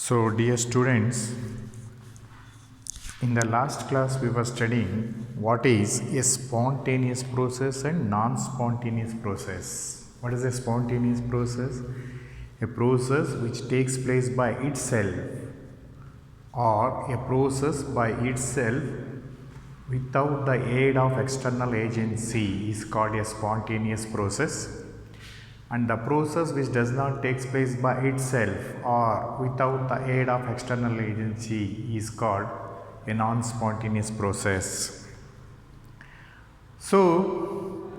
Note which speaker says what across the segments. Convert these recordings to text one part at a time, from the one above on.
Speaker 1: So, dear students, in the last class we were studying what is a spontaneous process and non-spontaneous process. What is a spontaneous process? A process which takes place by itself or a process by itself without the aid of external agency is called a spontaneous process. And the process which does not take place by itself or without the aid of external agency is called a non-spontaneous process. So,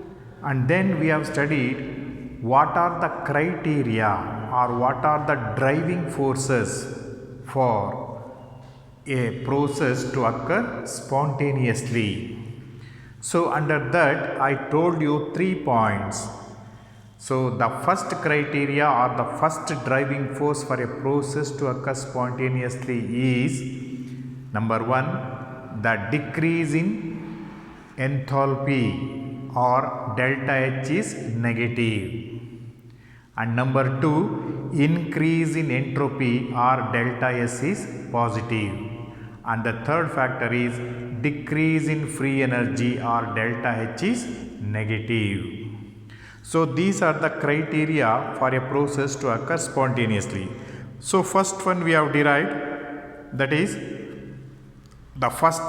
Speaker 1: and then we have studied what are the criteria or what are the driving forces for a process to occur spontaneously. So, under that I told you 3 points. So, the first criteria or the first driving force for a process to occur spontaneously is number 1, the decrease in enthalpy or delta H is negative, and number 2, increase in entropy or delta S is positive, and the third factor is decrease in free energy or delta H is negative. So, these are the criteria for a process to occur spontaneously. So, first one we have derived, that is the first,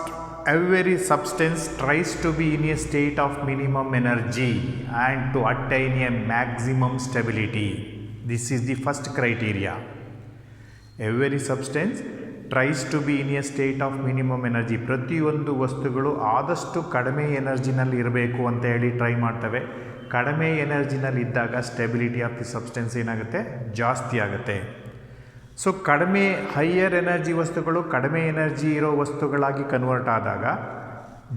Speaker 1: every substance tries to be in a state of minimum energy and to attain a maximum stability. This is the first criteria. Every substance tries to be in a state of minimum energy. ಪ್ರತಿಯೊಂದು ವಸ್ತುಗಳು ಆದಷ್ಟು ಕಡಿಮೆ ಎನರ್ಜಿನಲ್ಲಿ ಇರಬೇಕು ಅಂತ ಹೇಳಿ try ಮಾಡ್ತವೆ. ಕಡಿಮೆ ಎನರ್ಜಿನಲ್ಲಿ ಇದ್ದಾಗ ಸ್ಟೆಬಿಲಿಟಿ ಆಫ್ ದಿ ಸಬ್ಸ್ಟೆನ್ಸ್ ಏನಾಗುತ್ತೆ, ಜಾಸ್ತಿ ಆಗುತ್ತೆ. ಸೊ ಕಡಿಮೆ ಹೈಯರ್ ಎನರ್ಜಿ ವಸ್ತುಗಳು ಕಡಿಮೆ ಎನರ್ಜಿ ಇರೋ ವಸ್ತುಗಳಾಗಿ ಕನ್ವರ್ಟ್ ಆದಾಗ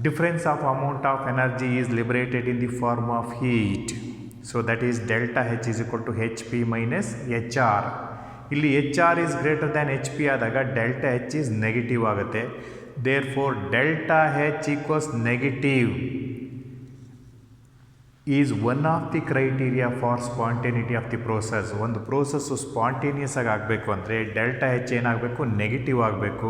Speaker 1: difference of amount of energy is liberated in the form of heat. So that is delta H is equal to H P minus H R. ಇಲ್ಲಿ H R is greater than H P ಆದಾಗ delta H is negative ಆಗುತ್ತೆ. Therefore delta H equals negative is one of the criteria for spontaneity of the process. ಒಂದು process spontaneous ಆಗಿ ಆಗಬೇಕು ಅಂದರೆ delta ಹೆಚ್ ಏನಾಗಬೇಕು, negative ಆಗಬೇಕು.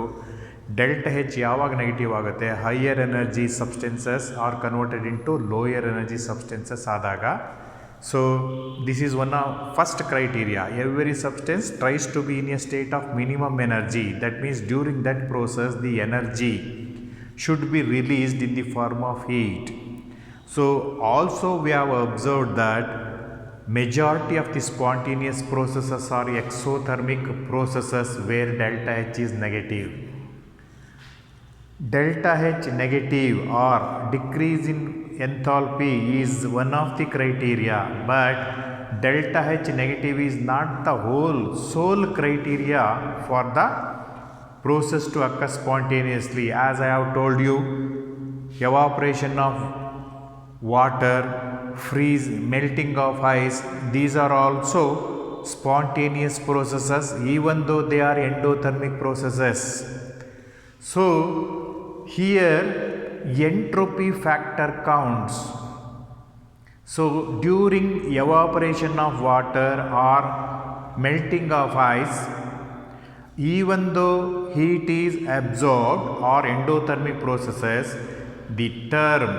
Speaker 1: Delta ಹೆಚ್ ಯಾವಾಗ negative ಆಗುತ್ತೆ, higher energy substances are converted in to lower energy substances ಆದಾಗ. So this is one of first criteria. Every substance tries to be in a state of minimum energy. That means during that process the energy should be released in the form of heat. So also we have observed that majority of the spontaneous processes are exothermic processes where delta H is negative. Delta H negative or decrease in enthalpy is one of the criteria, but delta H negative is not the sole criteria for the process to occur spontaneously. As I have told you, evaporation of water, freeze, melting of ice, these are also spontaneous processes even though they are endothermic processes. So here entropy factor counts. So during evaporation of water or melting of ice, even though heat is absorbed or endothermic processes, the term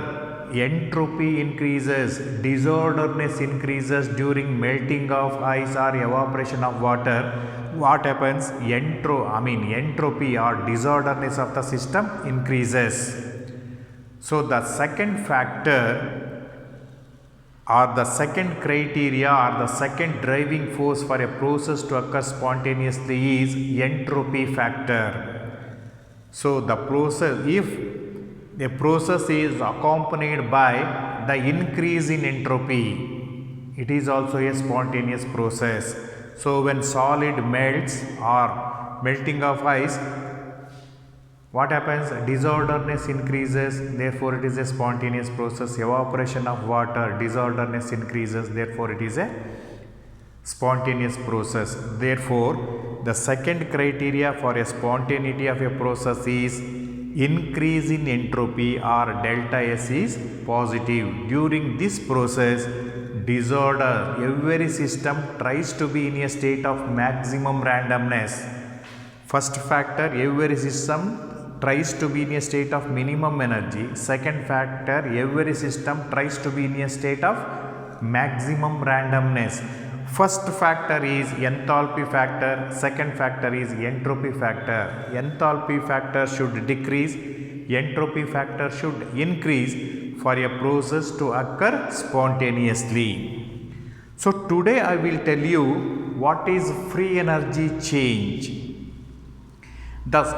Speaker 1: entropy increases, disorderness increases during melting of ice or evaporation of water. What happens? Entropy or disorderness of the system increases. So the second factor or the second criteria or the second driving force for a process to occur spontaneously is entropy factor. So the process, if a process is accompanied by the increase in entropy, it is also a spontaneous process. So when solid melts or melting of ice, what happens? Disorderness increases, therefore it is a spontaneous process. Evaporation of water, disorderness increases, therefore it is a spontaneous process. Therefore the second criteria for a spontaneity of a process is increase in entropy or delta S is positive. During this process, disorder, every system tries to be in a state of maximum randomness. First factor, every system tries to be in a state of minimum energy. Second factor, every system tries to be in a state of maximum randomness. First factor is enthalpy factor, second factor is entropy factor. Enthalpy factor should decrease, entropy factor should increase for a process to occur spontaneously. So today I will tell you what is free energy change. Thus,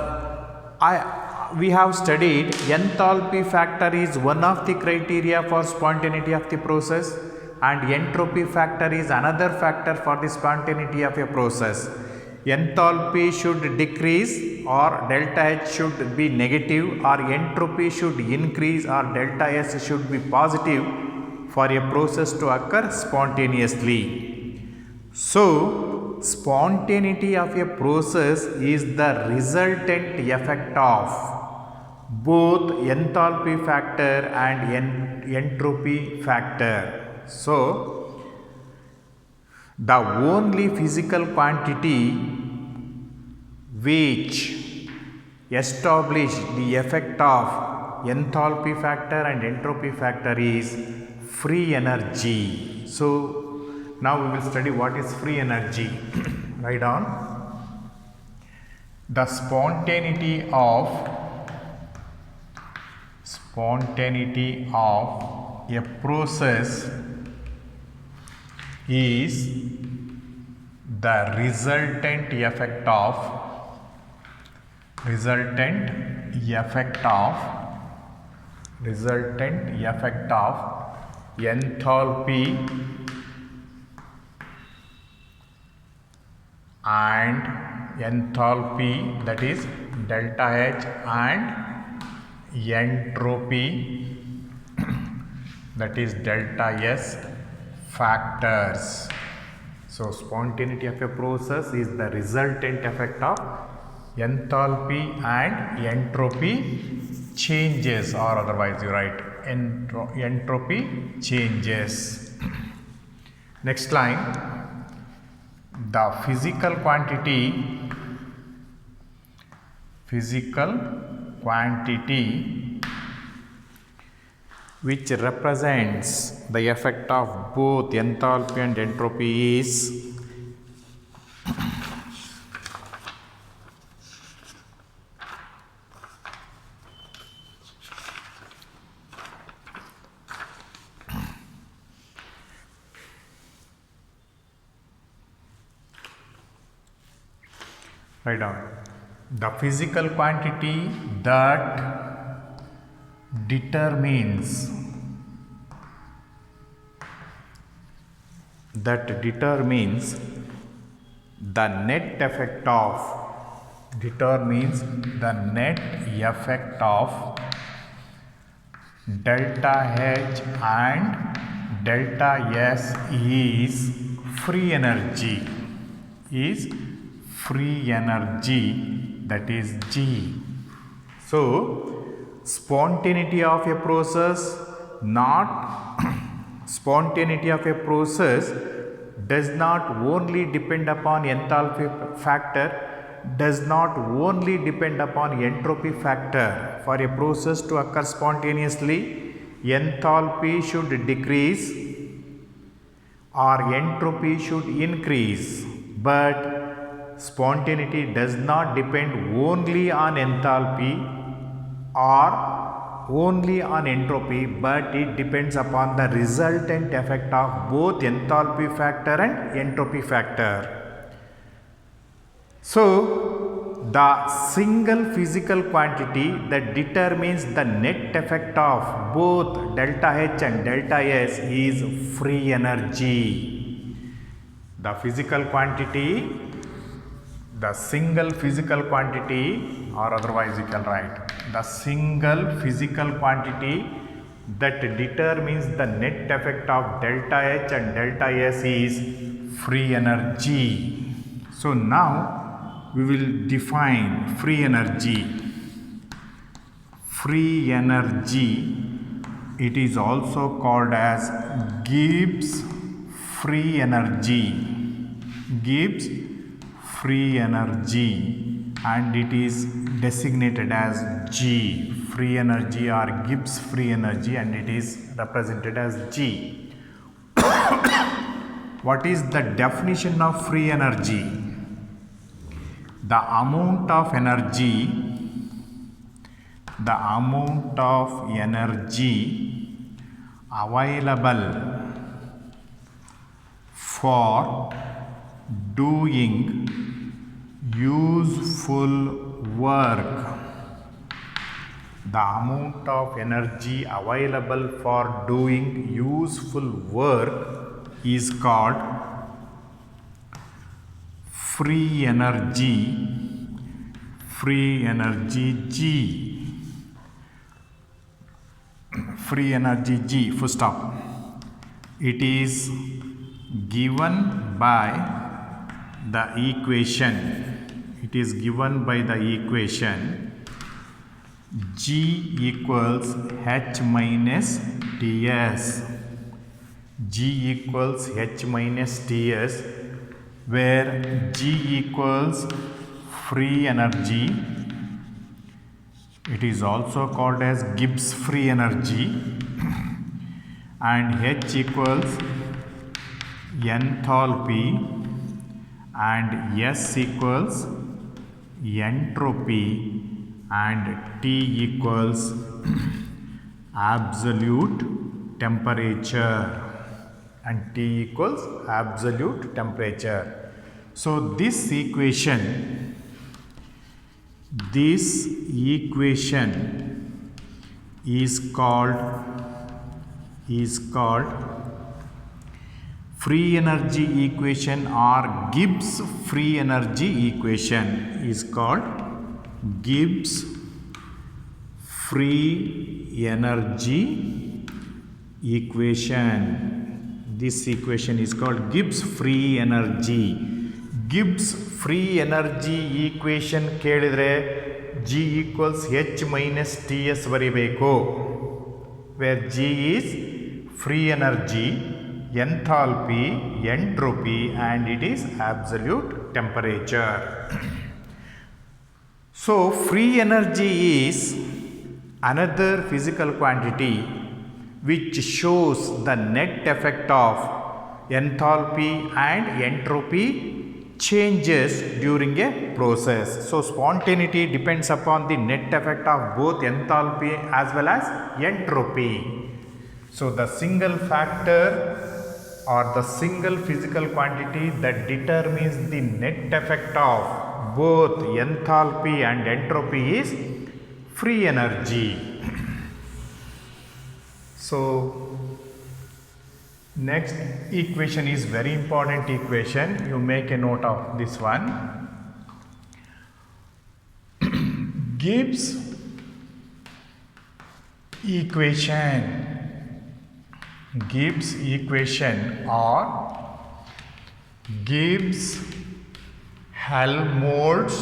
Speaker 1: we have studied enthalpy factor is one of the criteria for spontaneity of the process, and entropy factor is another factor for the spontaneity of a process. Enthalpy should decrease or delta H should be negative, or entropy should increase or delta S should be positive for a process to occur spontaneously. So, spontaneity of a process is the resultant effect of both enthalpy factor and entropy factor. So, the only physical quantity which establish the effect of enthalpy factor and entropy factor is free energy. So, now we will study what is free energy. Write down. The spontaneity of a process is the resultant effect of enthalpy and enthalpy, that is delta H, and entropy, that is delta S factors. So, spontaneity of a process is the resultant effect of enthalpy and entropy changes, or otherwise you write entropy changes. Next line, the physical quantity which represents the effect of both enthalpy and entropy is write down. The physical quantity that determines the net effect of delta H and delta S is free energy, that is G. So, spontaneity of a process does not only depend upon enthalpy factor, does not only depend upon entropy factor. For a process to occur spontaneously, enthalpy should decrease or entropy should increase, but spontaneity does not depend only on enthalpy or only on entropy, but it depends upon the resultant effect of both enthalpy factor and entropy factor. So, the single physical quantity that determines the net effect of both delta H and delta S is free energy. The single physical quantity, or otherwise you can write the single physical quantity that determines the net effect of delta H and delta S is free energy. So, now we will define free energy. Free energy, it is also called as Gibbs free energy. and it is designated as G, free energy or Gibbs free energy, and it is represented as G. What is the definition of free energy? The amount of energy available for doing useful work. The amount of energy available for doing useful work is called free energy G. Free energy G, full stop. It is given by the equation. It is given by the equation G equals H minus Ts. G equals H minus Ts, where G equals free energy. It is also called as Gibbs free energy, and H equals enthalpy, and S equals entropy, and T equals absolute temperature, and T equals absolute temperature. So this equation is called free energy equation, or Gibbs free energy equation is called Gibbs free energy equation. This equation is called Gibbs free energy. Gibbs free energy equation ಕೇಳಿದ್ರೆ G equals H minus Ts ಬರಿಬೇಕು, where G is free energy, enthalpy, entropy, and it is absolute temperature. So free energy is another physical quantity which shows the net effect of enthalpy and entropy changes during a process. So spontaneity depends upon the net effect of both enthalpy as well as entropy. So the single factor or the single physical quantity that determines the net effect of both enthalpy and entropy is free energy. So next equation is very important equation. You make a note of this one. Gibbs equation or Gibbs-Helmholtz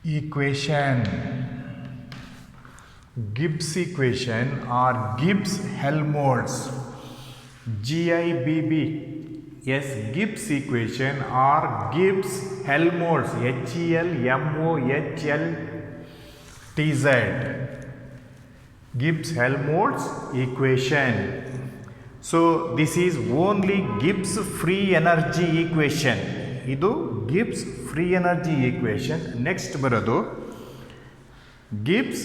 Speaker 1: equation. Gibbs equation or Gibbs-Helmholtz, G-I-B-B-S, Gibbs equation or Gibbs-Helmholtz, H-E-L-M-O-H-L-T-Z, Gibbs-Helmholtz equation. So this is only Gibbs free energy equation. Idu Gibbs free energy equation. Next ಬರೋದು Gibbs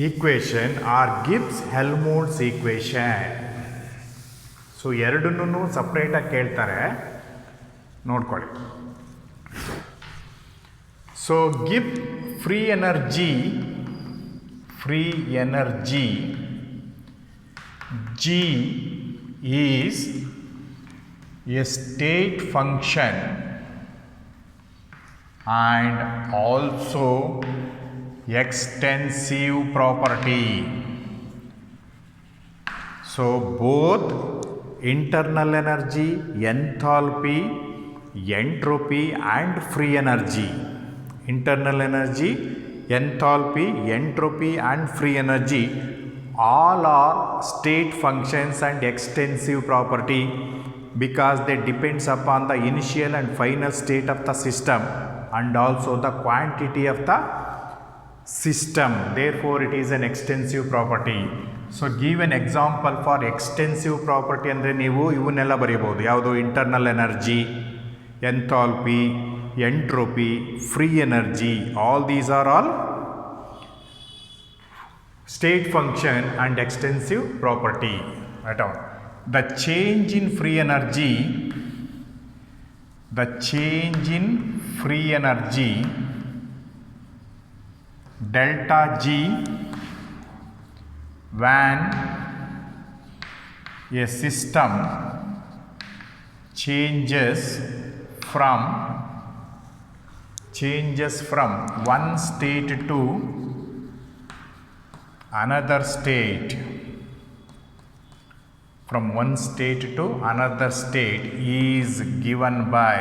Speaker 1: equation or Gibbs-Helmholtz equation. So ಎರಡನ್ನೂ ಸಪ್ರೇಟಾಗಿ ಕೇಳ್ತಾರೆ, ನೋಡ್ಕೊಳ್ಳಿ. So Gibbs free energy G is a state function and also extensive property. So both internal energy, enthalpy, entropy and free energy. Internal energy, enthalpy, entropy and free energy all are state functions and extensive property. because they depends upon the initial and final state of the system and also the quantity of the system. Therefore it is an extensive property. So give an example for extensive property ಅಂದರೆ ನೀವು ಇವನ್ನೆಲ್ಲ ಬರೀಬಹುದು. ಯಾವುದು? Internal energy, enthalpy, entropy, free energy. All these are all state function and extensive property. Right on. The change in free energy, delta G, when a system changes from one state to another state, is given by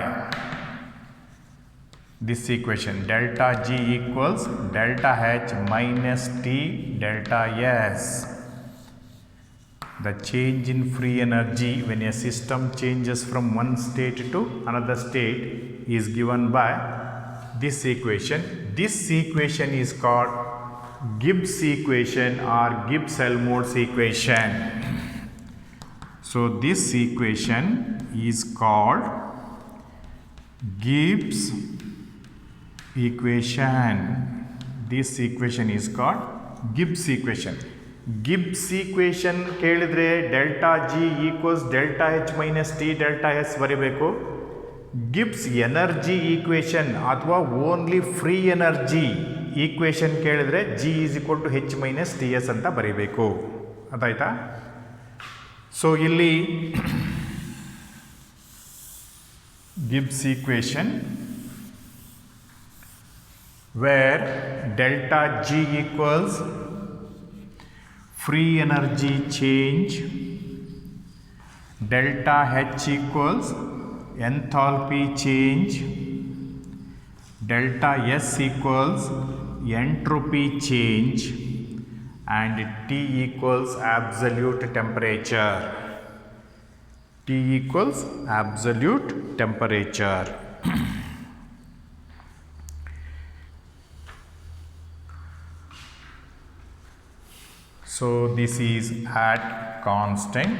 Speaker 1: this equation. Delta G equals delta H minus T delta S. The change in free energy when a system changes from one state to another state is given by this equation. This equation is called Gibbs equation or Gibbs-Helmholtz equation. So this equation is called Gibbs equation. This equation is called Gibbs equation. Gibbs equation ಕೇಳಿದ್ರೆ delta G equals delta H minus T delta S ಬರೀಬೇಕು. Gibbs energy equation ಅಥವಾ only free energy equation ಕೇಳಿದ್ರೆ G is equal to H minus TS ಅಂತ ಬರೀಬೇಕು. ಅದಾಯ್ತಾ? So ಇಲ್ಲಿ Gibbs equation where delta G equals free energy change, delta H equals enthalpy change, delta S equals entropy change, and T equals absolute temperature. T equals absolute temperature. So this is at constant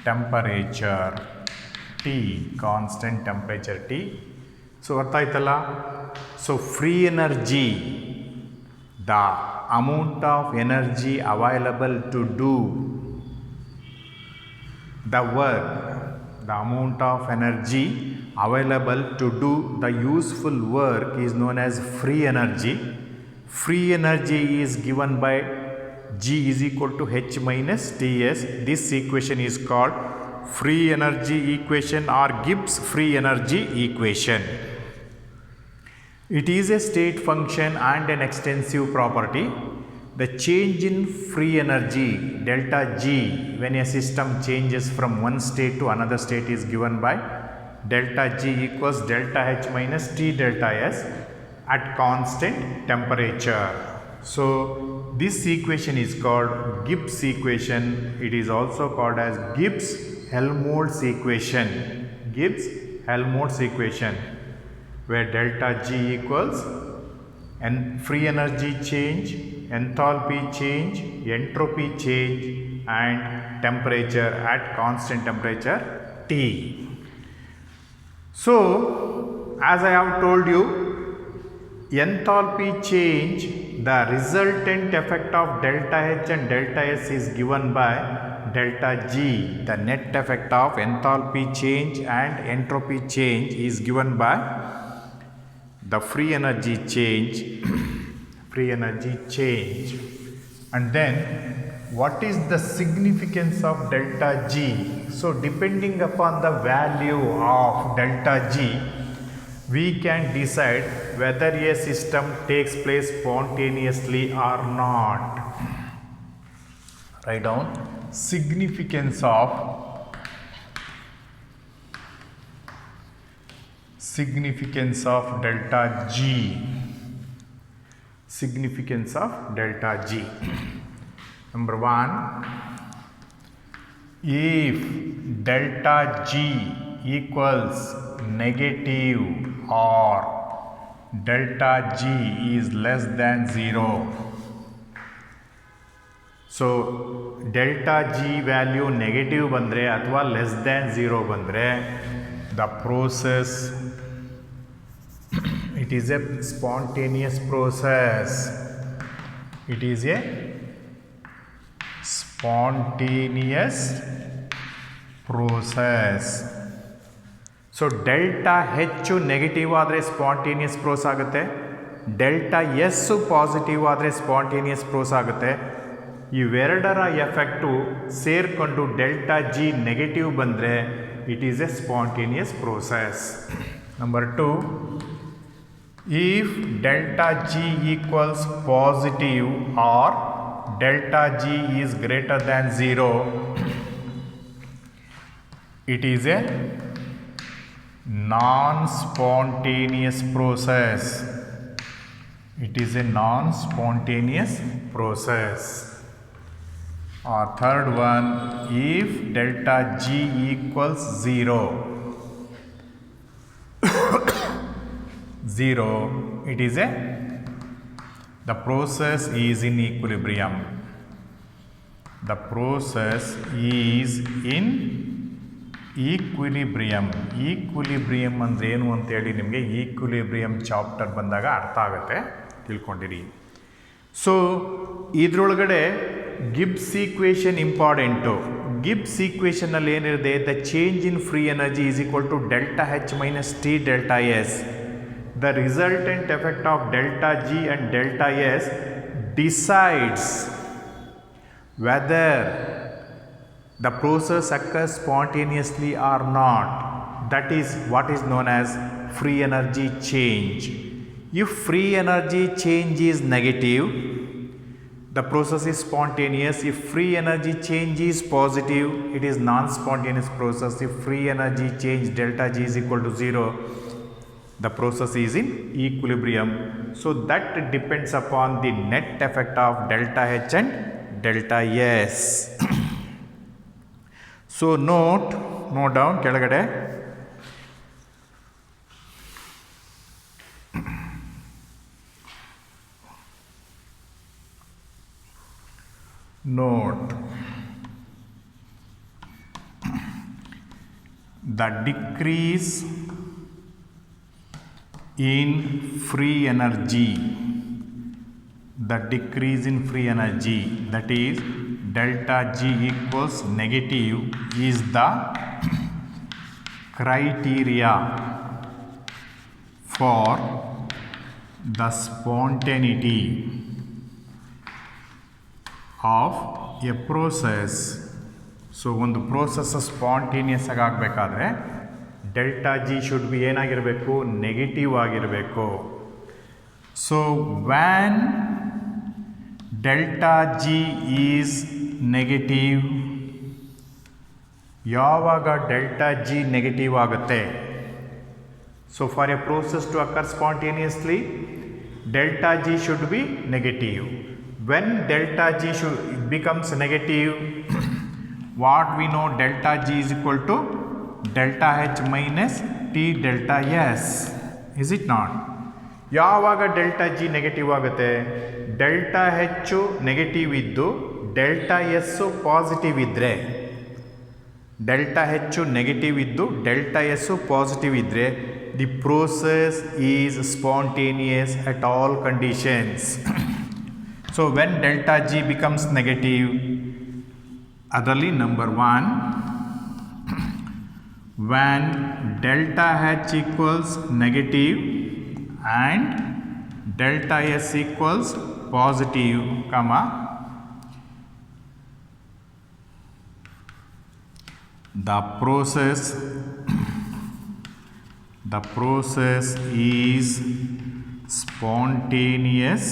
Speaker 1: temperature T, constant temperature T. So ಅರ್ಥ ಆಯ್ತಲ್ಲ? So free energy, the amount of energy available to do the work, the amount of energy available to do the useful work is known as free energy. Free energy is given by G is equal to H minus Ts. This equation is called free energy equation or Gibbs free energy equation. It is a state function and an extensive property. The change in free energy delta G when a system changes from one state to another state is given by delta G equals delta H minus T delta S at constant temperature. So this equation is called Gibbs equation. It is also called as Gibbs-Helmholtz equation. Gibbs-Helmholtz equation, where delta G equals free energy change, enthalpy change, entropy change, and temperature at constant temperature T. So as I have told you, enthalpy change, the resultant effect of delta H and delta S is given by delta G. The net effect of enthalpy change and entropy change is given by the free energy change. And then what is the significance of delta G? So depending upon the value of delta G, we can decide whether a system takes place spontaneously or not. Write down significance of delta G. Significance of delta G. Number one, if delta G equals negative or delta G is less than 0. So delta G value negative bandre athwa less than 0 bandre, the process, it is a spontaneous process. It is a spontaneous process. So delta H negative ಆದರೆ spontaneous process ಆಗುತ್ತೆ, delta S positive ಆದರೆ spontaneous process ಆಗುತ್ತೆ. ಇವೆರಡರ effect ಸೇರ್ಕೊಂಡು delta G negative ಬಂದರೆ it is A spontaneous process. Number 2, if delta G equals positive or delta G is greater than 0, it is a non-spontaneous process. It is a non-spontaneous process. Or third one, if delta G equals 0, 0, it is the process is in equilibrium. The process is in equilibrium. Equilibrium ಅಂದರೆ ಏನು ಅಂತೇಳಿ ನಿಮಗೆ equilibrium chapter ಬಂದಾಗ ಅರ್ಥ ಆಗುತ್ತೆ, ತಿಳ್ಕೊಂಡಿರಿ. So ಇದರೊಳಗಡೆ Gibbs equation important. Gibbs ಈಕ್ವೇಷನಲ್ಲಿ ಏನಿದೆ, the change in free energy is equal to delta H minus T delta S. The resultant effect of delta G and delta S decides whether the process occurs spontaneously or not. That is what is known as free energy change. If free energy change is negative, the process is spontaneous. If free energy change is positive, it is non-spontaneous process. If free energy change delta G is equal to 0, the process is in equilibrium. So that depends upon the net effect of delta H and delta S. So note down ಕೆಳಗಡೆ note the decrease in free energy, the decrease in free energy, that is delta G equals negative, is the criteria for the spontaneity of a process. So ಒಂದು process spontaneous ಆಗಿ ಆಗಬೇಕಾದ್ರೆ delta G should be ಏನಾಗಿರಬೇಕು, negative ಆಗಿರಬೇಕು. So when delta G is negative, ಯಾವಾಗ delta G negative ಆಗುತ್ತೆ, so for a process to occur spontaneously delta G should be negative. When delta G becomes negative, what we know, delta G is equal to delta H minus T delta S, is it not? ಯಾವಾಗ delta G negative ಆಗುತ್ತೆ, delta ಹೆಚ್ಚು negative ಇದ್ದು delta S positive ಇದ್ದರೆ, delta ಹೆಚ್ಚು negative ಇದ್ದು delta S positive ಇದ್ದರೆ the process is spontaneous at all conditions. So when delta G becomes negative, ಅದರಲ್ಲಿ number 1, when delta H equals negative and delta S equals positive, comma, the process is spontaneous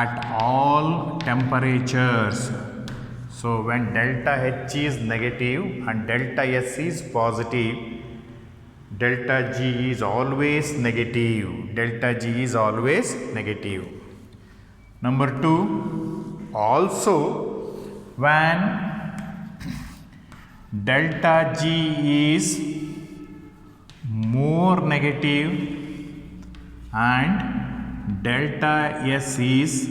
Speaker 1: at all temperatures. So when delta H is negative and delta S is positive, delta G is always negative. Delta G is always negative. Number 2, also when delta G is more negative and delta S is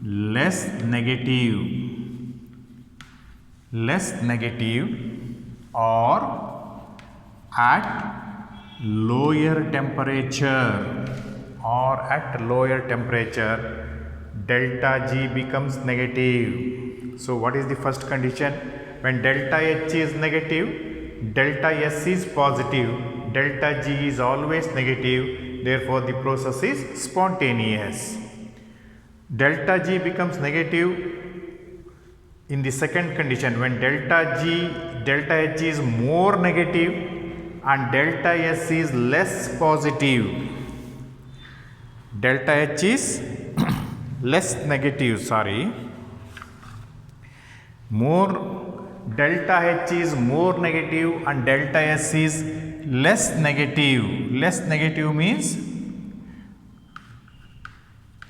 Speaker 1: less negative or at lower temperature delta G becomes negative. So what is the first condition? When delta H is negative, delta S is positive, delta G is always negative, therefore the process is spontaneous. Delta G becomes negative in the second condition when delta H is more negative and delta S is less positive. Delta H is less negative, delta H is more negative and delta S is less negative. Less negative means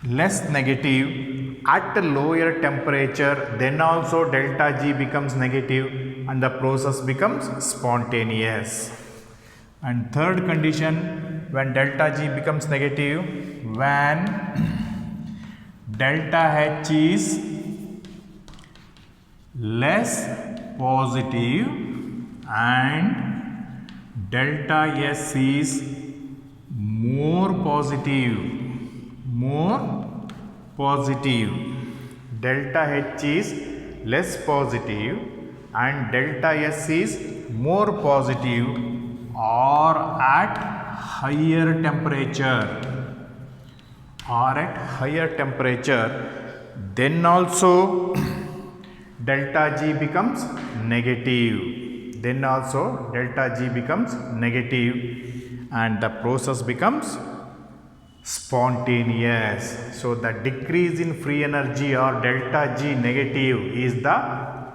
Speaker 1: less negative at a lower temperature, then also delta G becomes negative and the process becomes spontaneous. And third condition, when delta G becomes negative, when delta H is less positive and delta S is more positive. Delta H is less positive and delta S is more positive or at higher temperature, then also delta G becomes negative. And the process becomes spontaneous. So the decrease in free energy or delta G negative is the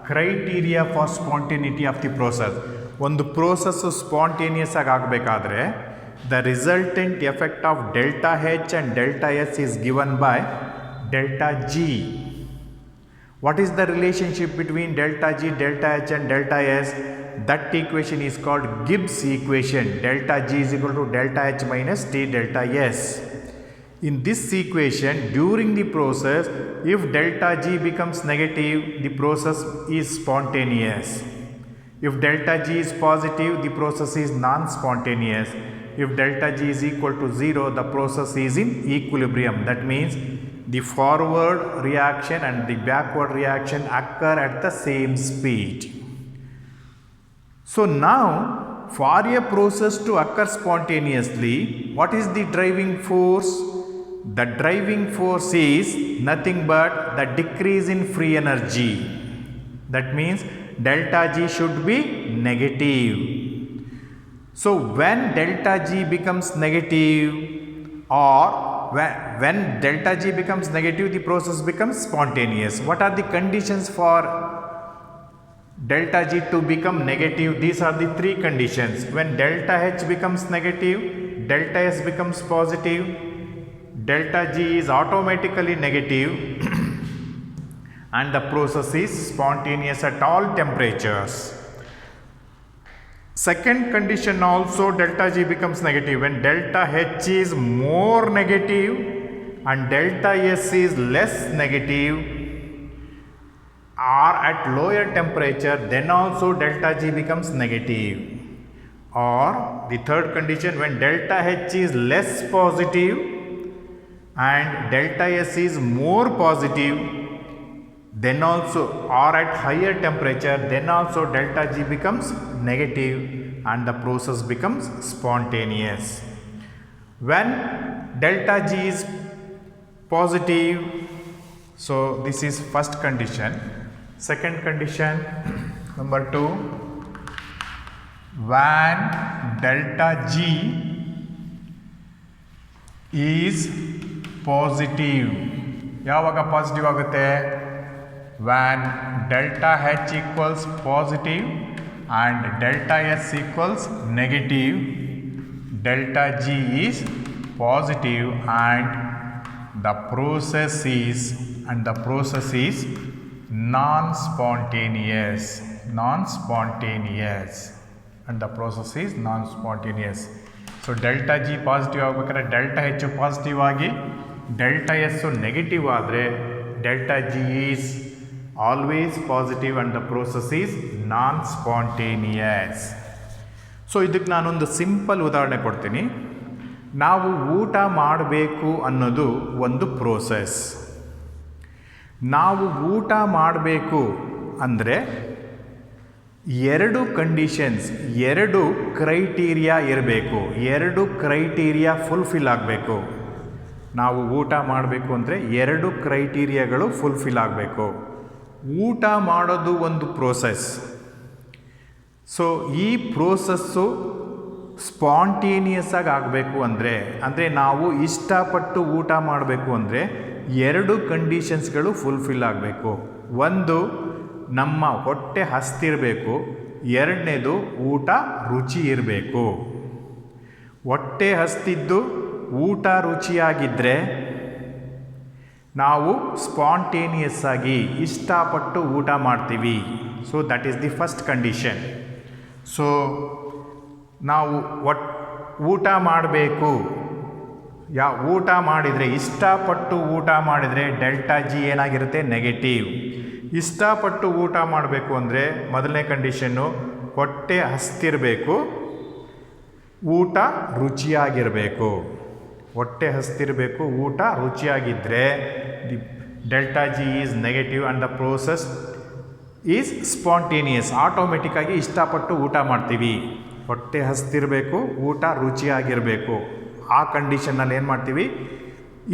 Speaker 1: criteria for spontaneity of the process. ಒಂದು process spontaneous ಆಗಿ ಆಗಬೇಕಾದ್ರೆ the resultant effect of delta H and delta S is given by delta G. What is the relationship between delta G, delta H and delta S? That equation is called Gibbs equation. Delta G is equal to delta H minus T delta S. In this equation, during the process, if delta G becomes negative, the process is spontaneous. If delta G is positive, the process is non-spontaneous. If delta G is equal to 0, the process is in equilibrium. That means the forward reaction and the backward reaction occur at the same speed. So now, for a process to occur spontaneously, what is the driving force? The driving force is nothing but the decrease in free energy. That means delta G should be negative. So when delta G becomes negative or when delta G becomes negative, the process becomes spontaneous. What are the conditions for delta G to become negative? These are the three conditions. When delta H becomes negative, delta S becomes positive, delta G is automatically negative and the process is spontaneous at all temperatures. Second condition also, delta G becomes negative when delta H is more negative and delta S is less negative or at lower temperature, then also delta G becomes negative. Or the third condition, when delta H is less positive and delta S is more positive, then also or at higher temperature, then also delta G becomes negative and the process becomes spontaneous. When delta G is positive, so this is first condition. Second condition, number 2, when delta G is positive. ಯಾವಾಗ positive ಆಗುತ್ತೆ? When delta H equals positive and delta S equals negative, delta G is positive and the process is non-spontaneous. non-spontaneous, and the process is non-spontaneous. So delta G positive ಆಗಬೇಕಾದ್ರೆ delta H positive ಆಗಿ delta S negative ಆದರೆ delta G is always positive and the process is non-spontaneous. So ಇದಕ್ಕೆ ನಾನೊಂದು simple ಉದಾಹರಣೆ ಕೊಡ್ತೀನಿ. ನಾವು ಊಟ ಮಾಡಬೇಕು ಅನ್ನೋದು ಒಂದು ಪ್ರೋಸೆಸ್. ನಾವು ಊಟ ಮಾಡಬೇಕು ಅಂದರೆ ಎರಡು ಕಂಡೀಷನ್ಸ್, ಎರಡು ಕ್ರೈಟೀರಿಯಾ ಇರಬೇಕು. ಎರಡು ಕ್ರೈಟೀರಿಯಾ ಫುಲ್ಫಿಲ್ ಆಗಬೇಕು. ನಾವು ಊಟ ಮಾಡಬೇಕು ಅಂದರೆ ಎರಡು ಕ್ರೈಟೀರಿಯಾಗಳು ಫುಲ್ಫಿಲ್ ಆಗಬೇಕು. ಊಟ ಮಾಡೋದು ಒಂದು ಪ್ರೋಸೆಸ್. ಸೊ ಈ ಪ್ರೋಸೆಸ್ಸು ಸ್ಪಾಂಟೇನಿಯಸ್ ಆಗಿ ಆಗಬೇಕು ಅಂದರೆ ನಾವು ಇಷ್ಟಪಟ್ಟು ಊಟ ಮಾಡಬೇಕು ಅಂದರೆ ಎರಡು ಕಂಡೀಷನ್ಸ್ಗಳು ಫುಲ್ಫಿಲ್ ಆಗಬೇಕು. ಒಂದು, ನಮ್ಮ ಹೊಟ್ಟೆ ಹಸ್ತಿರಬೇಕು. ಎರಡನೇದು, ಊಟ ರುಚಿ ಇರಬೇಕು. ಹೊಟ್ಟೆ ಹಸ್ತಿದ್ದು ಊಟ ರುಚಿಯಾಗಿದ್ದರೆ ನಾವು ಸ್ಪಾಂಟೇನಿಯಸ್ ಆಗಿ ಇಷ್ಟಪಟ್ಟು ಊಟ ಮಾಡ್ತೀವಿ. So that is the first condition. So ನಾವು ಊಟ ಮಾಡಬೇಕು, ಊಟ ಮಾಡಿದರೆ, ಇಷ್ಟಪಟ್ಟು ಊಟ ಮಾಡಿದರೆ ಡೆಲ್ಟಾ G ಏನಾಗಿರುತ್ತೆ? ನೆಗೆಟಿವ್. ಇಷ್ಟಪಟ್ಟು ಊಟ ಮಾಡಬೇಕು ಅಂದರೆ ಮೊದಲನೇ ಕಂಡೀಷನ್ನು ಹೊಟ್ಟೆ ಹಸ್ತಿರಬೇಕು, ಊಟ ರುಚಿಯಾಗಿರಬೇಕು. ಹೊಟ್ಟೆ ಹಸ್ತಿರಬೇಕು, ಊಟ ರುಚಿಯಾಗಿದ್ದರೆ the delta G is negative and the process is spontaneous. ಆಟೋಮೆಟಿಕ್ಕಾಗಿ ಇಷ್ಟಪಟ್ಟು ಊಟ ಮಾಡ್ತೀವಿ. ಹೊಟ್ಟೆ ಹಸ್ತಿರಬೇಕು, ಊಟ ರುಚಿಯಾಗಿರಬೇಕು. ಆ ಕಂಡೀಷನ್ನಲ್ಲಿ ಏನು ಮಾಡ್ತೀವಿ?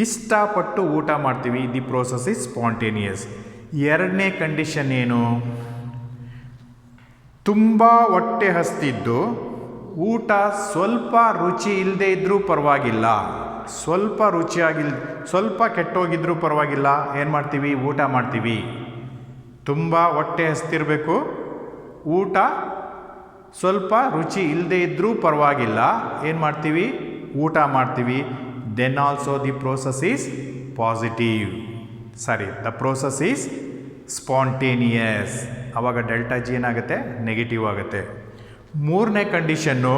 Speaker 1: ಇಷ್ಟಪಟ್ಟು ಊಟ ಮಾಡ್ತೀವಿ. The process is spontaneous. ಎರಡನೇ ಕಂಡೀಷನ್ ಏನು? ತುಂಬ ಹೊಟ್ಟೆ ಹಸ್ತಿದ್ದು ಊಟ ಸ್ವಲ್ಪ ರುಚಿ ಇಲ್ಲದೆ ಇದ್ದರೂ ಪರವಾಗಿಲ್ಲ, ಸ್ವಲ್ಪ ಕೆಟ್ಟೋಗಿದ್ರೂ ಪರವಾಗಿಲ್ಲ, ಏನು ಮಾಡ್ತೀವಿ? ಊಟ ಮಾಡ್ತೀವಿ. ತುಂಬ ಹೊಟ್ಟೆ ಹಸ್ತಿರಬೇಕು, ಊಟ ಸ್ವಲ್ಪ ರುಚಿ ಇಲ್ಲದೆ ಇದ್ದರೂ ಪರವಾಗಿಲ್ಲ, ಏನು ಮಾಡ್ತೀವಿ? ಊಟ ಮಾಡ್ತೀವಿ. Then also the process is positive. The process is spontaneous. ಆವಾಗ ಡೆಲ್ಟಾ G ಏನಾಗುತ್ತೆ? ನೆಗೆಟಿವ್ ಆಗುತ್ತೆ. ಮೂರನೇ ಕಂಡೀಷನ್ನು,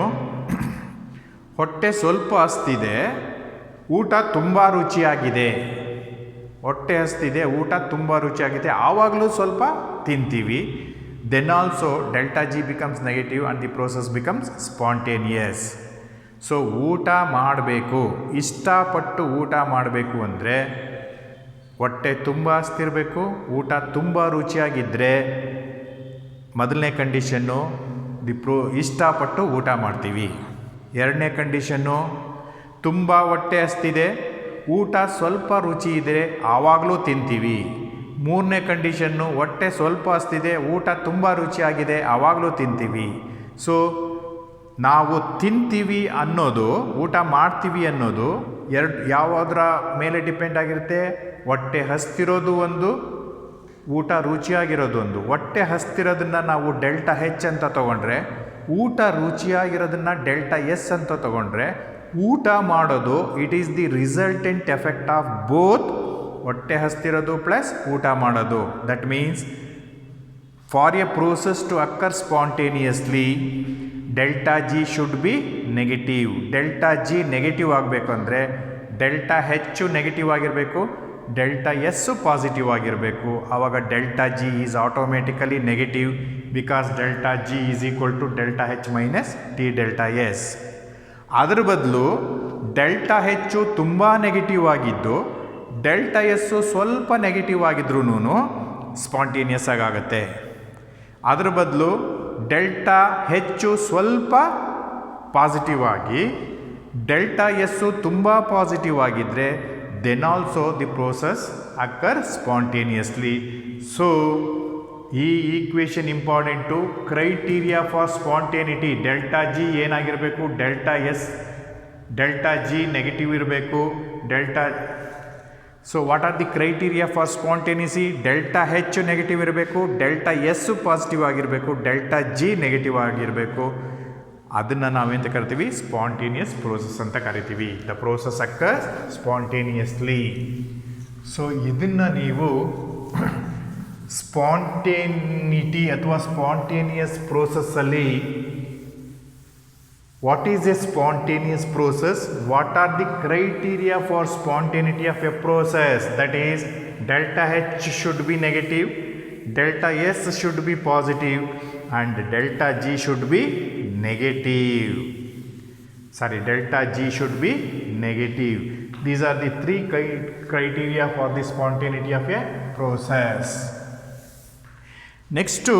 Speaker 1: ಹೊಟ್ಟೆ ಸ್ವಲ್ಪ ಹಸ್ತಿದೆ, ಊಟ ತುಂಬ ರುಚಿಯಾಗಿದೆ. ಹೊಟ್ಟೆ ಹಸ್ತಿದೆ, ಊಟ ತುಂಬ ರುಚಿಯಾಗಿದೆ, ಆವಾಗಲೂ ಸ್ವಲ್ಪ ತಿಂತೀವಿ. Then also delta G becomes negative and the process becomes spontaneous. So ಊಟ ಮಾಡಬೇಕು, ಇಷ್ಟಪಟ್ಟು ಊಟ ಮಾಡಬೇಕು ಅಂದರೆ ಹೊಟ್ಟೆ ತುಂಬ ಹಸ್ತಿರಬೇಕು, ಊಟ ತುಂಬ ರುಚಿಯಾಗಿದ್ದರೆ ಮೊದಲನೇ ಕಂಡೀಷನ್ನು ಇಷ್ಟಪಟ್ಟು ಊಟ ಮಾಡ್ತೀವಿ. ಎರಡನೇ ಕಂಡೀಷನ್ನು, ತುಂಬ ಹೊಟ್ಟೆ ಹಸ್ತಿದೆ, ಊಟ ಸ್ವಲ್ಪ ರುಚಿ ಇದೆ, ಆವಾಗಲೂ ತಿಂತೀವಿ. ಮೂರನೇ ಕಂಡೀಷನ್ನು, ಹೊಟ್ಟೆ ಸ್ವಲ್ಪ ಹಸ್ತಿದೆ, ಊಟ ತುಂಬ ರುಚಿಯಾಗಿದೆ, ಆವಾಗಲೂ ತಿಂತೀವಿ. ಸೊ ನಾವು ತಿಂತೀವಿ ಅನ್ನೋದು, ಊಟ ಮಾಡ್ತೀವಿ ಅನ್ನೋದು ಯಾವುದರ ಮೇಲೆ ಡಿಪೆಂಡ್ ಆಗಿರುತ್ತೆ? ಹೊಟ್ಟೆ ಹಸ್ತಿರೋದು ಒಂದು, ಊಟ ರುಚಿಯಾಗಿರೋದು ಒಂದು. ಹೊಟ್ಟೆ ಹಸ್ತಿರೋದನ್ನು ನಾವು ಡೆಲ್ಟಾ H ಅಂತ ತೊಗೊಂಡ್ರೆ, ಊಟ ರುಚಿಯಾಗಿರೋದನ್ನು ಡೆಲ್ಟಾ S ಅಂತ ತೊಗೊಂಡ್ರೆ, ಊಟ ಮಾಡೋದು it is the resultant effect of both ಹೊಟ್ಟೆ ಹಸ್ತಿರೋದು ಪ್ಲಸ್ ಊಟ ಮಾಡೋದು. That means for a process to occur spontaneously delta G should be negative. Delta G negative ಆಗಬೇಕು ಅಂದರೆ ಡೆಲ್ಟಾ H ನೆಗೆಟಿವ್ ಆಗಿರಬೇಕು, ಡೆಲ್ಟಾ S ಪಾಸಿಟಿವ್ ಆಗಿರಬೇಕು. ಆವಾಗ delta G is automatically negative because delta G is equal to delta H minus T delta S. ಅದರ ಬದಲು delta H ತುಂಬ negative ಆಗಿದ್ದು delta S ಸ್ವಲ್ಪ ನೆಗೆಟಿವ್ ಆಗಿದ್ರೂ ಸ್ಪಾಂಟೇನಿಯಸ್ ಆಗುತ್ತೆ. ಅದರ ಬದಲು ಡೆಲ್ಟಾ H ಸ್ವಲ್ಪ ಪಾಸಿಟಿವ್ ಆಗಿ ಡೆಲ್ಟಾ S ತುಂಬ ಪಾಸಿಟಿವ್ ಆಗಿದ್ದರೆ then also the process occur spontaneously. So ಈ equation important. Criteria for spontaneity, delta G ಏನಾಗಿರಬೇಕು? ಡೆಲ್ಟಾ G ನೆಗೆಟಿವ್ ಇರಬೇಕು. So what are the criteria for spontaneity? Delta H negative ಇರಬೇಕು, delta S positive ಆಗಿರಬೇಕು, delta G negative ಆಗಿರಬೇಕು. ಅದನ್ನು ನಾವೇಂತ ಕರಿತೀವಿ? Spontaneous process ಅಂತ ಕರಿತೀವಿ. The process occurs spontaneously. So ಇದನ್ನು ನೀವು ಸ್ಪಾಂಟೇನಿಟಿ ಅಥವಾ spontaneous ಪ್ರೋಸೆಸ್ಸಲ್ಲಿ what is a spontaneous process? What are the criteria for spontaneity of a process? That is, delta H should be negative, delta S should be positive, and delta G should be negative. Sorry, delta G should be negative. These are the three criteria for the spontaneity of a process. Next to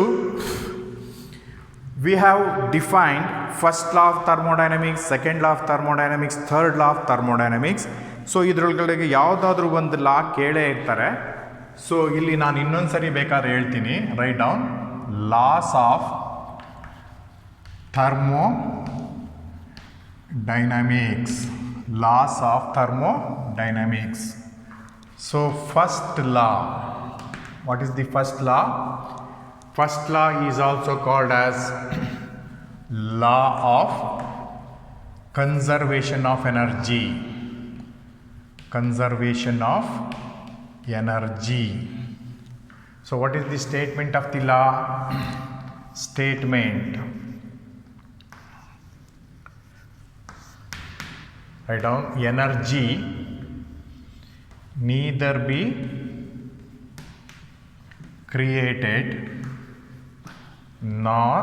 Speaker 1: we have defined first law of thermodynamics, second law of thermodynamics, third law of thermodynamics. So ಇದರೊಳಗಡೆ ಯಾವುದಾದ್ರೂ ಒಂದು ಲಾ ಕೇಳೇ ಇರ್ತಾರೆ. So ಇಲ್ಲಿ ನಾನು ಇನ್ನೊಂದು ಸರಿ ಬೇಕಾದ್ರೆ ಹೇಳ್ತೀನಿ. Write down loss of thermodynamics. Laws of thermodynamics. So first law. What is the first law? First law is also called as law of conservation of energy. Conservation of energy. So what is the statement of the law? Statement. Write down energy neither be created nor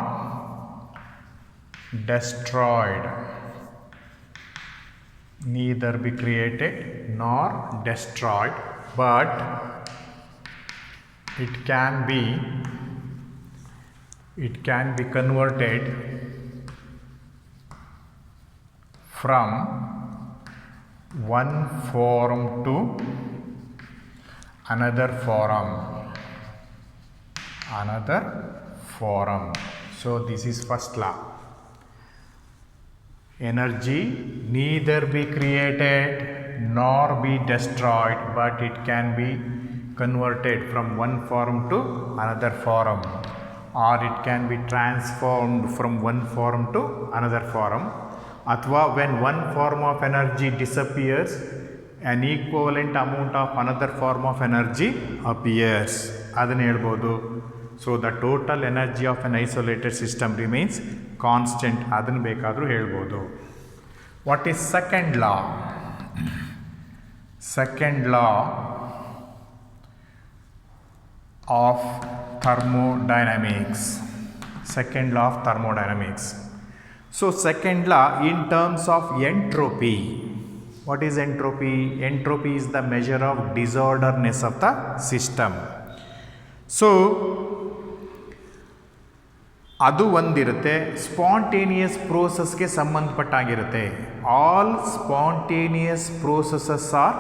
Speaker 1: destroyed. Neither be created nor destroyed, but it can be converted from one form to another form. So this is first law. Energy neither be created nor be destroyed, but it can be converted from one form to another form, or it can be transformed from one form to another form. Athwa when one form of energy disappears, an equivalent amount of another form of energy appears. Adannu helbodu. So the total energy of an isolated system remains constant. Adannu bekadru helbodu. What is second law? Second law of thermodynamics. Second law of thermodynamics. So second law in terms of entropy. What is entropy? Entropy is the measure of disorderness of the system. So ಅದು ಒಂದಿರುತ್ತೆ. Spontaneous ಪ್ರೋಸೆಸ್ಗೆ ಸಂಬಂಧಪಟ್ಟಾಗಿರುತ್ತೆ. All spontaneous processes are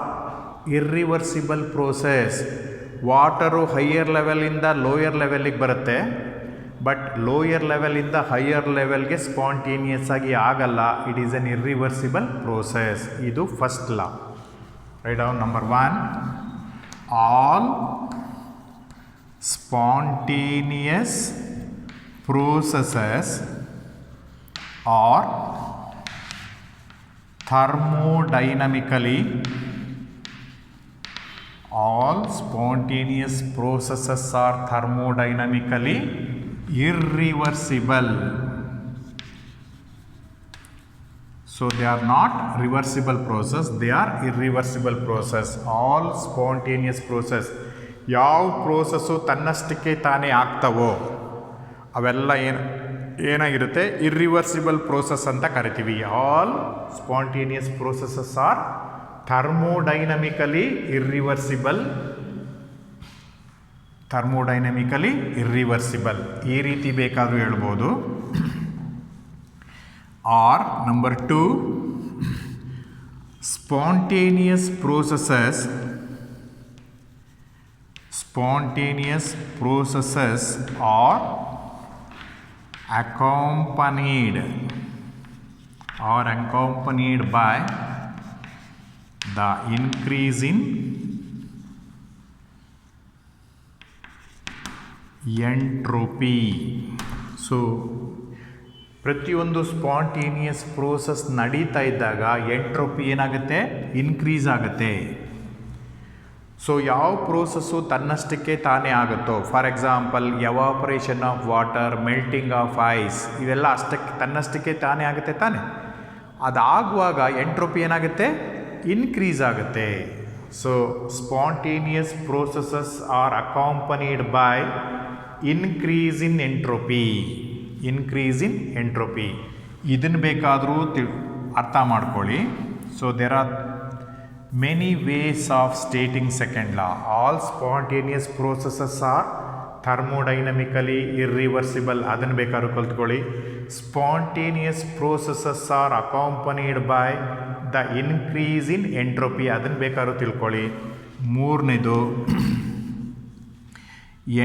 Speaker 1: irreversible process. Water higher ಲೆವೆಲಿಂದ lower ಲೆವೆಲಿಗೆ ಬರುತ್ತೆ, but lower ಲೆವೆಲಿಂದ higher ಲೆವೆಲ್ಗೆ spontaneous ಆಗಿ ಆಗಲ್ಲ. It is an irreversible process. ಇದು first law. Right down number 1. All spontaneous processes are thermodynamically irreversible. So they are not reversible process, they are irreversible process. All spontaneous process. ಯಾವ process ತನ್ನಷ್ಟಕ್ಕೆ ತಾನೇ ಆಗ್ತವೋ ಅವೆಲ್ಲ ಏನಾಗಿರುತ್ತೆ, irreversible process ಅಂತ ಕರಿತೀವಿ. All spontaneous processes are thermodynamically irreversible. ಈ ರೀತಿ ಬೇಕಾದರೂ ಹೇಳ್ಬೋದು. Or number 2, spontaneous processes are accompanied by the increase in entropy. So ಪ್ರತಿಯೊಂದು ಸ್ಪಾಂಟೇನಿಯಸ್ ಪ್ರೋಸೆಸ್ ನಡೀತಾ ಇದ್ದಾಗ ಎಂಟ್ರೋಪಿ ಏನಾಗುತ್ತೆ, ಇನ್ಕ್ರೀಸ್ ಆಗುತ್ತೆ. ಸೊ ಸೊ ಯಾವ ಪ್ರೋಸೆಸ್ಸು ತನ್ನಷ್ಟಕ್ಕೆ ತಾನೇ ಆಗುತ್ತೋ, for example evaporation of water, melting of ice, ಇವೆಲ್ಲ ತನ್ನಷ್ಟಕ್ಕೆ ತಾನೇ ಆಗುತ್ತೆ ತಾನೆ. ಅದಾಗುವಾಗ ಎಂಟ್ರೋಪಿ ಏನಾಗುತ್ತೆ, ಇನ್ಕ್ರೀಸ್ ಆಗುತ್ತೆ. So spontaneous processes are accompanied by increase in entropy. Increase in entropy ಇದನ್ನು ಬೇಕಾದರೂ ಅರ್ಥ ಮಾಡ್ಕೊಳ್ಳಿ. So there are many ways of stating second law. All spontaneous processes are thermodynamically irreversible. ಅದನ್ನು ಬೇಕಾದ್ರೂ ಕಲ್ತ್ಕೊಳ್ಳಿ. Spontaneous processes are accompanied by the increase in entropy. ಅದನ್ನು ಬೇಕಾದ್ರೂ ತಿಳ್ಕೊಳ್ಳಿ. ಮೂರನೇದು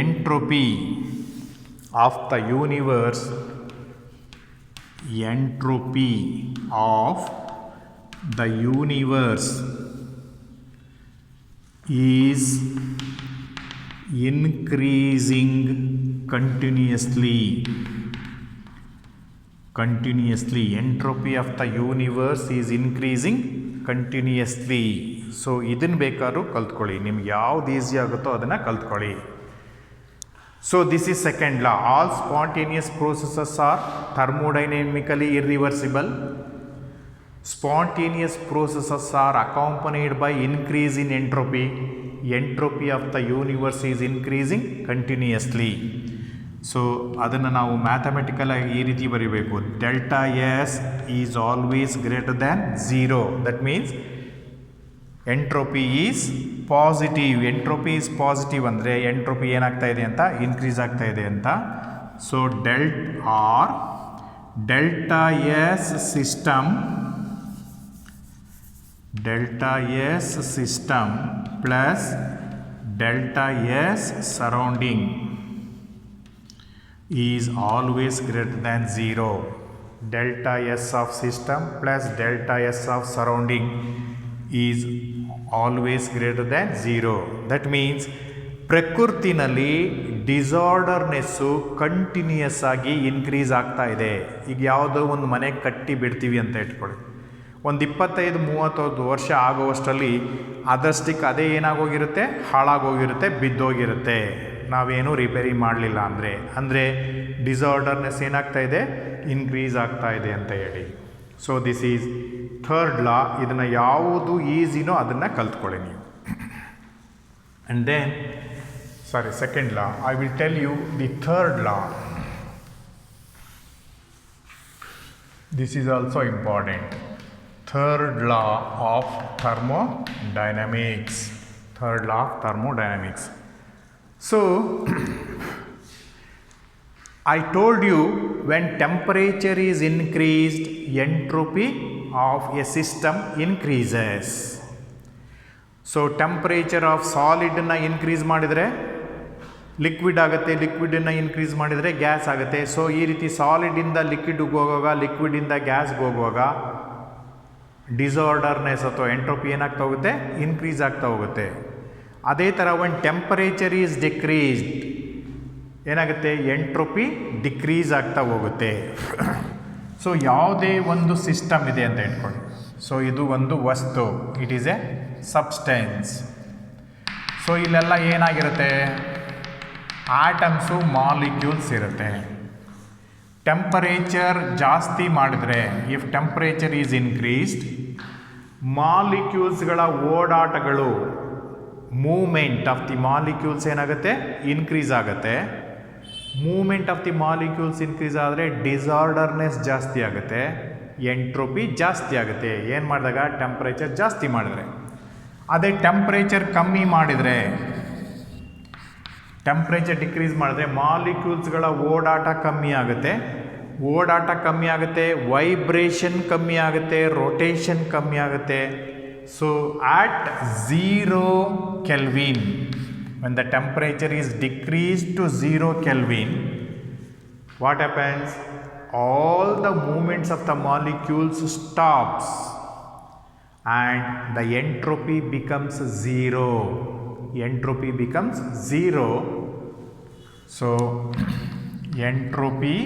Speaker 1: entropy of the universe. Entropy of the universe is increasing continuously. Entropy of the universe is increasing continuously. So ಇದನ್ನು ಬೇಕಾದ್ರೂ ಕಲ್ತ್ಕೊಳ್ಳಿ. ನಿಮ್ಗೆ ಯಾವ್ದು ಈಸಿ ಆಗುತ್ತೋ ಅದನ್ನು ಕಲ್ತ್ಕೊಳ್ಳಿ. So this is second law. All spontaneous processes are thermodynamically irreversible. Spontaneous processes are accompanied by increase in entropy. Entropy of the universe is increasing continuously. So ಅದನ್ನು ನಾವು ಮ್ಯಾಥಮೆಟಿಕಲ್ ಆಗಿ ಈ ರೀತಿ ಬರೀಬೇಕು. Delta S is always greater than 0. That means entropy is positive. Entropy is positive ಅಂದರೆ entropy ಏನಾಗ್ತಾ ಇದೆ ಅಂತ, ಇನ್ಕ್ರೀಸ್ ಆಗ್ತಾ ಇದೆ ಅಂತ. So delta S system plus delta S surrounding is always greater than 0. Delta S of system plus delta S of surrounding is always greater than 0. That means ಪ್ರಕೃತಿನಲ್ಲಿ disorderness continuous ಆಗಿ increase ಆಗ್ತಾ ಇದೆ. ಈಗ ಯಾವುದೋ ಒಂದು ಮನೆ ಕಟ್ಟಿ ಬಿಡ್ತೀವಿ ಅಂತ ಇಟ್ಕೊಳ್ಳಿ, ಒಂದು 25-30 ವರ್ಷ ಆಗುವಷ್ಟರಲ್ಲಿ ಅದಷ್ಟಕ್ಕೆ ಅದೇ ಏನಾಗೋಗಿರುತ್ತೆ, ಹಾಳಾಗೋಗಿರುತ್ತೆ, ಬಿದ್ದೋಗಿರುತ್ತೆ, ನಾವೇನು ರಿಪೇರಿ ಮಾಡಲಿಲ್ಲ ಅಂದರೆ ಡಿಸಾರ್ಡರ್ನೆಸ್ ಏನಾಗ್ತಾ ಇದೆ, ಇನ್ಕ್ರೀಸ್ ಆಗ್ತಾ ಇದೆ ಅಂತ ಹೇಳಿ. So this is third law. ಇದನ್ನು ಯಾವುದು ಈಸಿನೋ ಅದನ್ನು ಕಲ್ತ್ಕೊಳ್ಳಿ ನೀವು. And then second law, I will tell you the third law. This is also important. Third law of thermodynamics. So I told you when temperature is increased, entropy of a system increases. So temperature of solidನ increase ಮಾಡಿದರೆ liquid ಆಗುತ್ತೆ, ಲಿಕ್ವಿಡನ್ನು increase ಮಾಡಿದರೆ gas ಆಗುತ್ತೆ. So ಈ ರೀತಿ ಸಾಲಿಡಿಂದ ಲಿಕ್ವಿಡ್ಗೆ ಹೋಗುವಾಗ, ಲಿಕ್ವಿಡಿಂದ ಗ್ಯಾಸ್ಗೆ ಹೋಗುವಾಗ ಡಿಸಾರ್ಡರ್ನೆಸ್ ಅಥವಾ ಎಂಟ್ರೋಪಿ ಏನಾಗ್ತಾ ಹೋಗುತ್ತೆ, ಇನ್ಕ್ರೀಸ್ ಆಗ್ತಾ ಹೋಗುತ್ತೆ. ಅದೇ ಥರ ಒಂದು ಟೆಂಪರೇಚರ್ ಈಸ್ ಡಿಕ್ರೀಸ್ಡ್ ಏನಾಗುತ್ತೆ, ಎಂಟ್ರೋಪಿ ಡಿಕ್ರೀಸ್ ಆಗ್ತಾ ಹೋಗುತ್ತೆ. ಸೊ ಯಾವುದೇ ಒಂದು ಸಿಸ್ಟಮ್ ಇದೆ ಅಂತ ಇಟ್ಕೊಳ್ಳಿ. ಸೊ ಇದು ಒಂದು ವಸ್ತು, it is a substance. So ಇಲ್ಲೆಲ್ಲ ಏನಾಗಿರುತ್ತೆ, ಆಟಮ್ಸು, ಮಾಲಿಕ್ಯೂಲ್ಸ್ ಇರುತ್ತೆ. ಟೆಂಪರೇಚರ್ ಜಾಸ್ತಿ ಮಾಡಿದರೆ, ಇಫ್ ಟೆಂಪರೇಚರ್ ಈಸ್ ಇನ್ಕ್ರೀಸ್ಡ್, ಮಾಲಿಕ್ಯೂಲ್ಸ್ಗಳ ಓಡಾಟಗಳು, ಮೂಮೆಂಟ್ ಆಫ್ ದಿ ಮಾಲಿಕ್ಯೂಲ್ಸ್ ಏನಾಗುತ್ತೆ, ಇನ್ಕ್ರೀಸ್ ಆಗುತ್ತೆ. Movement of the molecules increase ಆದರೆ ಡಿಸಾರ್ಡರ್ನೆಸ್ ಜಾಸ್ತಿ ಆಗುತ್ತೆ, ಎಂಟ್ರೋಪಿ ಜಾಸ್ತಿ ಆಗುತ್ತೆ. ಏನು ಮಾಡಿದಾಗ, ಟೆಂಪರೇಚರ್ ಜಾಸ್ತಿ ಮಾಡಿದರೆ. ಅದೇ ಟೆಂಪ್ರೇಚರ್ ಕಮ್ಮಿ ಮಾಡಿದರೆ, ಟೆಂಪ್ರೇಚರ್ ಡಿಕ್ರೀಸ್ ಮಾಡಿದ್ರೆ ಮಾಲಿಕ್ಯೂಲ್ಸ್ಗಳ ಓಡಾಟ ಕಮ್ಮಿ ಆಗುತ್ತೆ, ವೈಬ್ರೇಷನ್ ಕಮ್ಮಿ ಆಗುತ್ತೆ, ರೊಟೇಷನ್ ಕಮ್ಮಿ ಆಗುತ್ತೆ. So at 0 Kelvin, when the temperature is decreased to 0 Kelvin, what happens? All the movements of the molecules stops and the entropy becomes 0. Entropy becomes 0. So entropy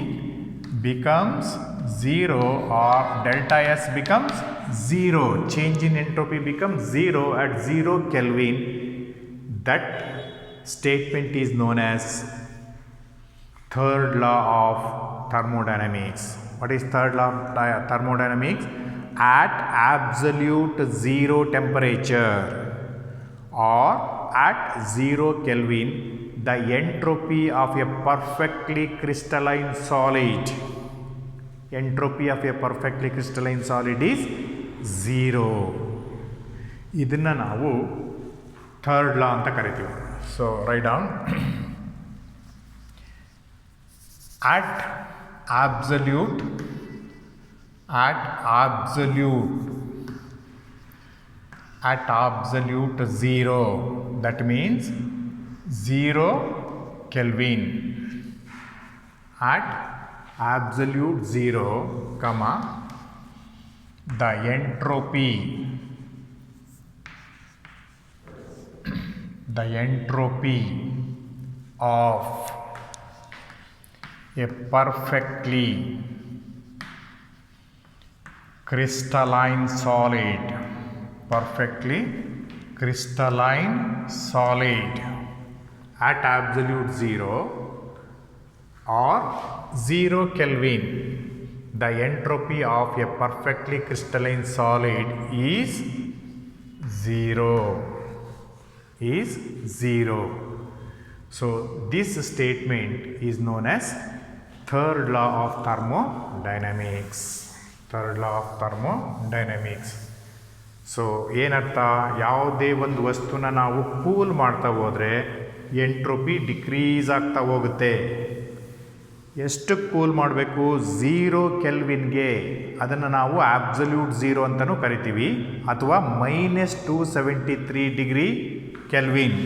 Speaker 1: becomes 0 or delta S becomes 0. Change in entropy becomes 0 at 0 Kelvin. That statement is known as third law of thermodynamics. What is third law of thermodynamics? At absolute zero temperature or at 0 Kelvin, the entropy of a perfectly crystalline solid is 0. ಇದನ್ನು ನಾವು third ಲಾ ಅಂತ ಕರಿತೀವಿ. So write down at absolute 0, that means 0 Kelvin. At absolute 0, comma, the entropy of a perfectly crystalline solid at absolute 0 or 0 Kelvin, the entropy of a perfectly crystalline solid is 0. So this statement is known as third law of thermodynamics. So ಏನರ್ಥ, ಯಾವುದೇ ಒಂದು ವಸ್ತುನ ನಾವು cool ಮಾಡ್ತಾ ಹೋದರೆ entropy decrease ಆಗ್ತಾ ಹೋಗುತ್ತೆ. ಎಷ್ಟು ಕೂಲ್ ಮಾಡಬೇಕು? 0 ಕೆಲ್ವಿನ್ಗೆ. ಅದನ್ನು ನಾವು ಆಬ್ಸಲ್ಯೂಟ್ 0 ಅಂತಲೂ ಕರಿತೀವಿ, ಅಥವಾ -273 degree kelvin,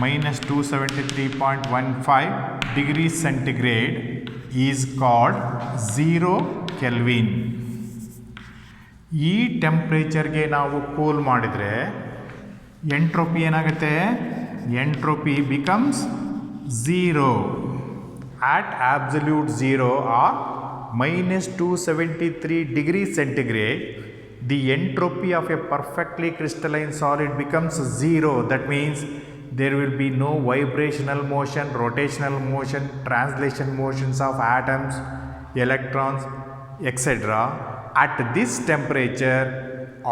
Speaker 1: -273.15 degree centigrade is called 0 Kelvin. ಈ ಟೆಂಪ್ರೇಚರ್ಗೆ ನಾವು ಕೂಲ್ ಮಾಡಿದರೆ ಎಂಟ್ರೋಪಿ ಏನಾಗುತ್ತೆ? Entropy becomes 0 at absolute 0 or -273 degree centigrade. The entropy of a perfectly crystalline solid becomes 0. That means there will be no vibrational motion, rotational motion, translation motions of atoms, electrons, etc. At this temperature,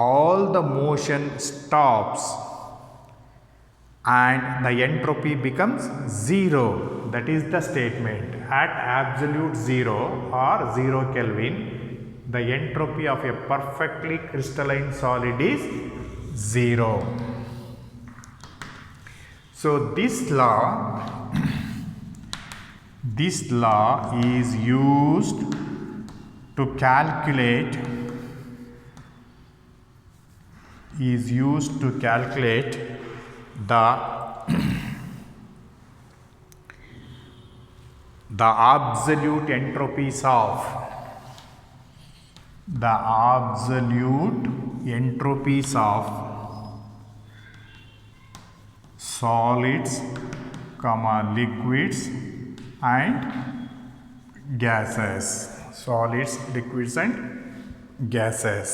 Speaker 1: all the motion stops and the entropy becomes 0. That is the statement. At absolute 0 or 0 Kelvin, the entropy of a perfectly crystalline solid is 0. So this law is used to calculate the absolute entropies of solids, liquids and gases. Solids, liquids and gases.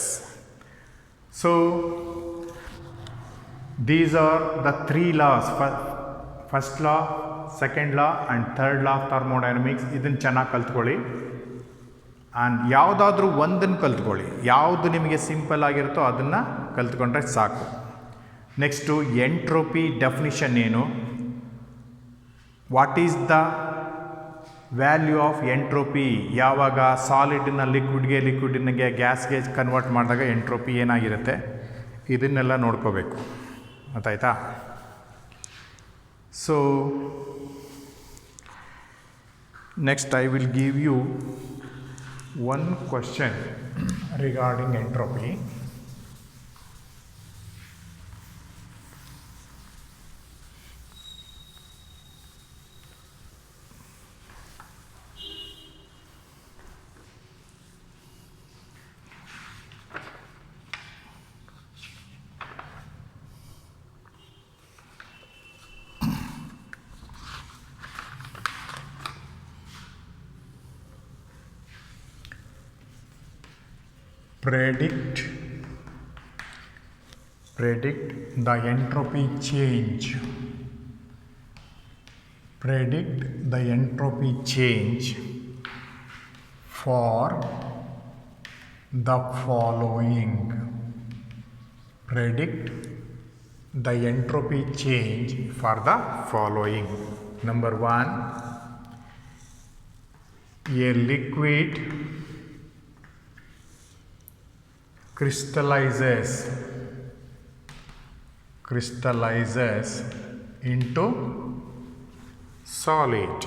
Speaker 1: So these are the three laws. First law, second law and third law of thermodynamics. ಇದನ್ನು ಚೆನ್ನಾಗಿ ಕಲ್ತ್ಕೊಳ್ಳಿ. And ಯಾವುದಾದ್ರೂ ಒಂದನ್ನು ಕಲ್ತ್ಕೊಳ್ಳಿ. ಯಾವುದು ನಿಮಗೆ simple ಆಗಿರುತ್ತೋ ಅದನ್ನು ಕಲ್ತ್ಕೊಂಡ್ರೆ ಸಾಕು. Next entropy definition ಏನು? What is the value of entropy? ಯಾವಾಗ ಸಾಲಿಡ್ನ ಲಿಕ್ವಿಡ್ಗೆ ಗ್ಯಾಸ್ಗೆ ಕನ್ವರ್ಟ್ ಮಾಡಿದಾಗ ಎಂಟ್ರೋಪಿ ಏನಾಗಿರುತ್ತೆ, ಇದನ್ನೆಲ್ಲ ನೋಡ್ಕೋಬೇಕು. ಗೊತ್ತಾಯ್ತಾ? So next I will give you one question regarding entropy. Predict predict the entropy change. Predict the entropy change for the following. Predict the entropy change for the following. Number 1, a liquid crystallizes into solid.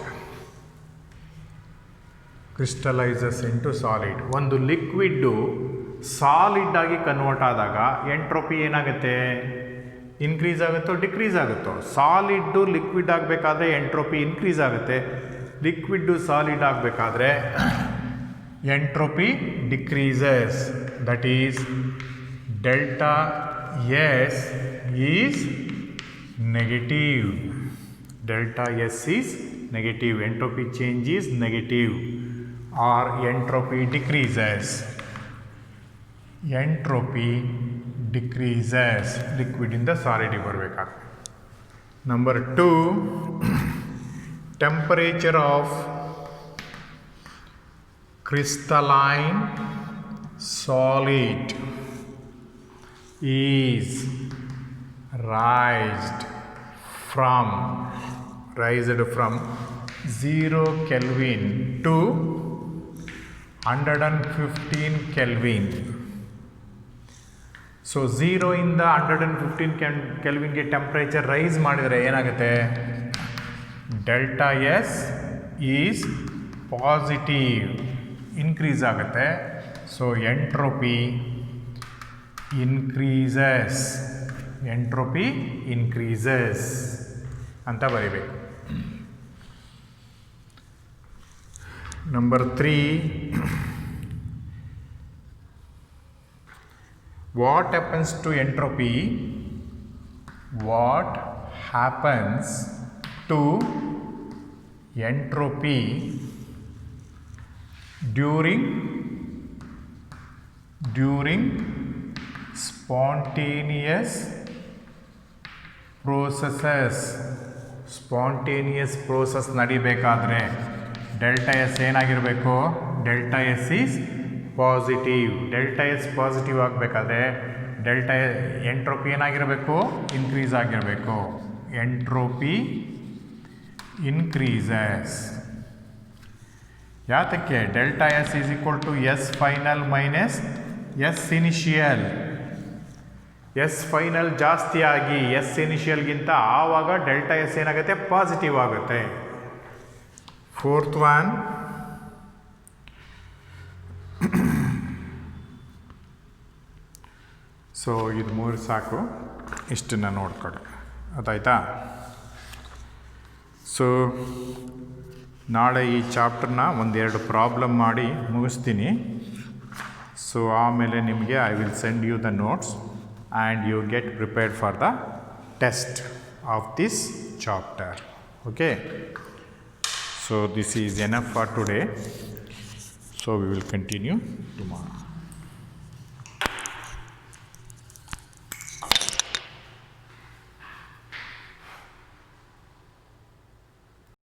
Speaker 1: Crystallizes into solid. ಒಂದು liquid solid ಆಗಿ convert ಆದಾಗ entropy ಏನಾಗುತ್ತೆ? Increase ಆಗುತ್ತೋ decrease ಆಗುತ್ತೋ? Solid liquid ಆಗಬೇಕಾದ್ರೆ entropy increase ಆಗುತ್ತೆ. Liquid solid ಆಗಬೇಕಾದ್ರೆ entropy decreases. That is delta S is negative. Delta S is negative. Entropy change is negative or entropy decreases. Entropy decreases. Liquid in the solid ಬರಬೇಕಾದ್ರೆ. Number 2, temperature of crystalline solid is raised from 0 Kelvin to 115 Kelvin. So 0 ಇಂದ 115 ಕೆಲ್ವಿನ್ಗೆ temperature rise ಮಾಡಿದರೆ ಏನಾಗುತ್ತೆ? Delta S is positive, increase ಆಗುತ್ತೆ. So entropy increases. Entropy increases ಅಂತ ಬರೀಬೇಕು. Number 3, what happens to entropy? What happens to entropy during spontaneous processes? Spontaneous process ನಡಿಬೇಕಾದ್ರೆ delta S ಏನಾಗಿರಬೇಕು? Delta S is positive. Delta S positive ಆಗಬೇಕಾದ್ರೆ entropy ಏನಾಗಿರಬೇಕು? Increase ಆಗಿರಬೇಕು. Entropy increases. ಯಾತಕ್ಕೆ? Delta S is equal to S final minus S initial. S final ಜಾಸ್ತಿ ಆಗಿ S ಇನಿಷಿಯಲ್ಗಿಂತ ಆವಾಗ delta S ಏನಾಗುತ್ತೆ? ಪಾಸಿಟಿವ್ ಆಗುತ್ತೆ. 4th one, ಸೊ ಇದು 3 ಸಾಕು, ಇಷ್ಟನ್ನು ನೋಡ್ಕೊಳ್ಳಿ. ಅದಾಯ್ತಾ? ಸೊ ನಾಳೆ ಈ ಚಾಪ್ಟರ್ನ 1-2 ಪ್ರಾಬ್ಲಮ್ ಮಾಡಿ ಮುಗಿಸ್ತೀನಿ. ಸೊ ಆಮೇಲೆ ನಿಮಗೆ I will send you the notes and you get prepared for the test of this chapter. Okay, so this is enough for today, so we will continue tomorrow.